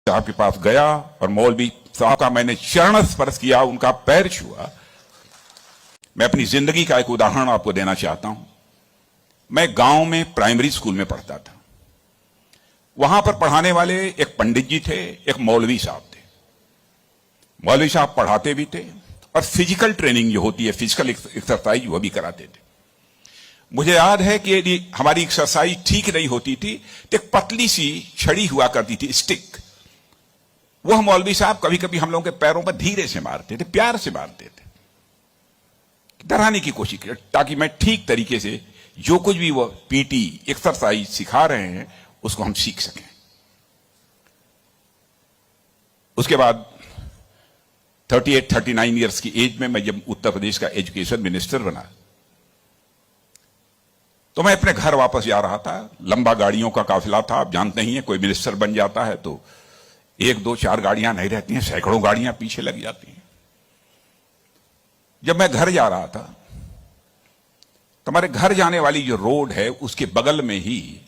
साहब के पास गया और मौलवी साहब का मैंने चरण स्पर्श किया, उनका पैर छुआ। मैं अपनी जिंदगी का एक उदाहरण आपको देना चाहता हूं। मैं गांव में प्राइमरी स्कूल में पढ़ता था। वहां पर पढ़ाने वाले एक पंडित जी थे, एक मौलवी साहब थे। मौलवी साहब पढ़ाते भी थे और फिजिकल ट्रेनिंग जो होती है, फिजिकल एक्सरसाइज, वो भी कराते थे। मुझे याद है कि यदि हमारी एक्सरसाइज ठीक नहीं होती थी तो एक पतली सी छड़ी हुआ करती थी, स्टिक। वह मौलवी साहब कभी कभी हम लोगों के पैरों पर धीरे से मारते थे, प्यार से मारते थे, डराने की कोशिश की, ताकि मैं ठीक तरीके से जो कुछ भी वो पीटी एक्सरसाइज सिखा रहे हैं उसको हम सीख सकें। उसके बाद 38-39 ईयर्स की एज में मैं जब उत्तर प्रदेश का एजुकेशन मिनिस्टर बना तो मैं अपने घर वापस जा रहा था। लंबा गाड़ियों का काफिला था। आप जानते ही हैं, कोई मिनिस्टर बन जाता है तो 1, 2, 4 गाड़ियां नहीं रहती हैं, सैकड़ों गाड़ियां पीछे लग जाती हैं। जब मैं घर जा रहा था तो हमारे घर जाने वाली जो रोड है उसके बगल में ही,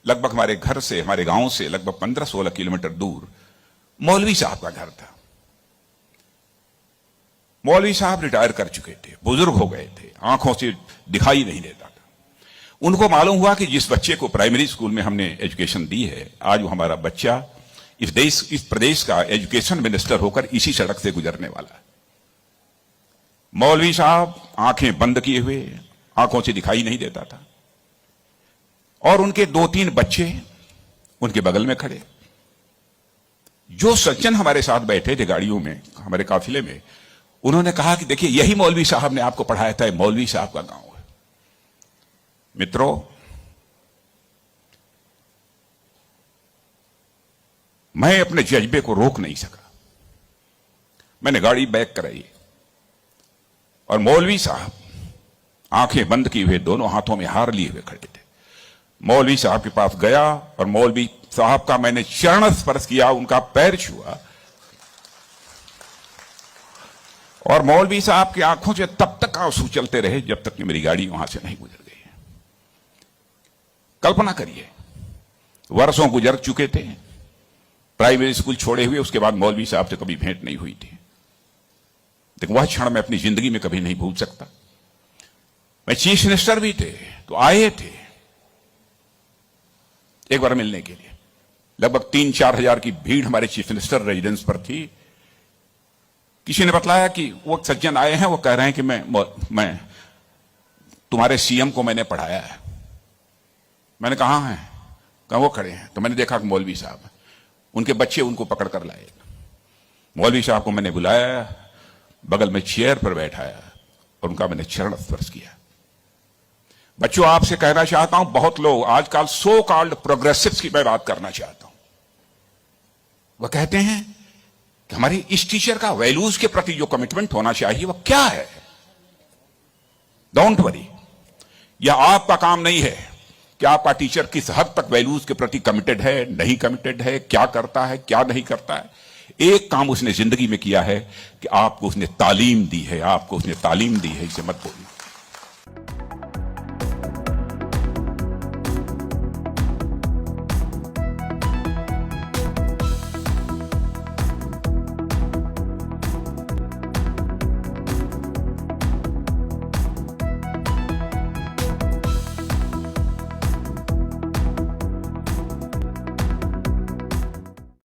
लगभग हमारे घर से, हमारे गांव से लगभग 15-16 किलोमीटर दूर मौलवी साहब का घर था। मौलवी साहब रिटायर कर चुके थे, बुजुर्ग हो गए थे, आंखों से दिखाई नहीं देता था। उनको मालूम हुआ कि जिस बच्चे को प्राइमरी स्कूल में हमने एजुकेशन दी है, आज वो हमारा बच्चा इस प्रदेश का एजुकेशन मिनिस्टर होकर इसी सड़क से गुजरने वाला है। मौलवी साहब आंखें बंद किए हुए, आंखों से दिखाई नहीं देता था, और उनके 2-3 बच्चे उनके बगल में खड़े। जो सज्जन हमारे साथ बैठे थे गाड़ियों में, हमारे काफिले में, उन्होंने कहा कि देखिए, यही मौलवी साहब ने आपको पढ़ाया था, मौलवी साहब का गांव है। मित्रों, मैं अपने जज्बे को रोक नहीं सका। मैंने गाड़ी बैक कराई और मौलवी साहब आंखें बंद किए हुए, दोनों हाथों में हार लिए हुए खड़े थे। मौलवी साहब के पास गया और मौलवी साहब का मैंने चरण स्पर्श किया, उनका पैर छुआ, और मौलवी साहब की आंखों से तब तक आंसू चलते रहे जब तक कि मेरी गाड़ी वहां से नहीं गुजर गई। कल्पना करिए, वर्षों गुजर चुके थे, प्राइमरी स्कूल छोड़े हुए, उसके बाद मौलवी साहब से कभी भेंट नहीं हुई थी। लेकिन वह क्षण मैं अपनी जिंदगी में कभी नहीं भूल सकता। मैं चीफ मिनिस्टर भी थे तो आए थे एक बार मिलने के लिए। लगभग 3-4 हजार की भीड़ हमारे चीफ मिनिस्टर रेजिडेंस पर थी। किसी ने बतलाया कि वो सज्जन आए हैं, वो कह रहे हैं कि मैं तुम्हारे सीएम को मैंने पढ़ाया है। मैंने कहा है, कहा वो खड़े हैं। तो मैंने देखा कि मौलवी साहब, उनके बच्चे उनको पकड़ कर लाए। मौलवी साहब को मैंने बुलाया, बगल में चेयर पर बैठाया और उनका मैंने चरण स्पर्श किया। बच्चों, आपसे कहना चाहता हूं, बहुत लोग आजकल सो कॉल्ड प्रोग्रेसिव्स की मैं बात करना चाहता हूं। वह कहते हैं कि हमारी इस टीचर का वैल्यूज के प्रति जो कमिटमेंट होना चाहिए वह क्या है। डोंट वरी, यह आपका काम नहीं है कि आपका टीचर किस हद तक वैल्यूज के प्रति कमिटेड है, नहीं कमिटेड है, क्या करता है, क्या नहीं करता है। एक काम उसने जिंदगी में किया है कि आपको उसने तालीम दी है, आपको उसने तालीम दी है, इसे मत भूलिए।